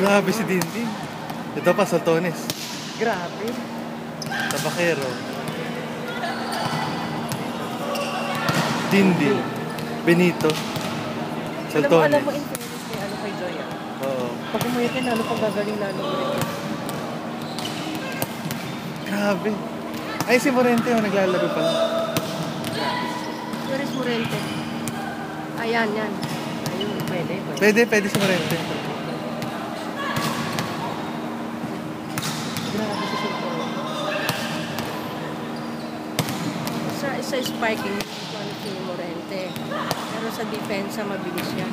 Grabe si Dindin. Ito pa, Saltones. Grabe. Tabakero. Dindin. Benito. Saltones. Alam mo, in fairness kay kay Joy, Oo. pag umuwi ka na, pang gagaling lalo ulit. Grabe. Ay, si Morente, naglalaro pa. Where is Morente? Ayan, yan. Ayun, Pwede si Morente. Grabe si Sultan. Sa spiking, si Morente. Pero sa depensa, mabilis siya.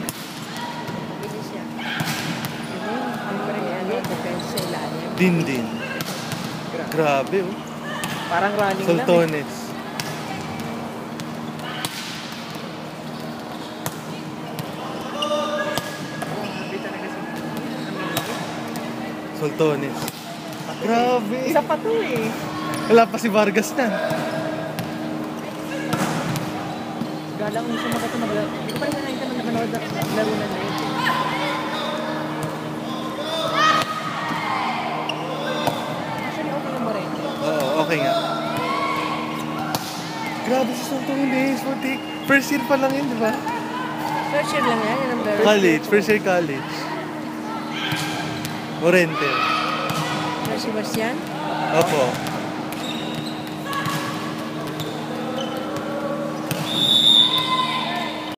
Depensa sa ilalim. Dindin. Grabe, oh. Parang running Saltones. lang. Saltones. Grabe. Isa pa to eh. Wala pa si Vargas na. Galang mo siya makato maglaro. Hindi ko pa rin nakita na nakanood ang laro na yun. Actually, okay yung Morente. Oo, okay nga. Grabe si Saltones. First year pa lang yun, di ba? First year lang yan. Yan ang very College. First year college. Morente. Sebastian? Opo.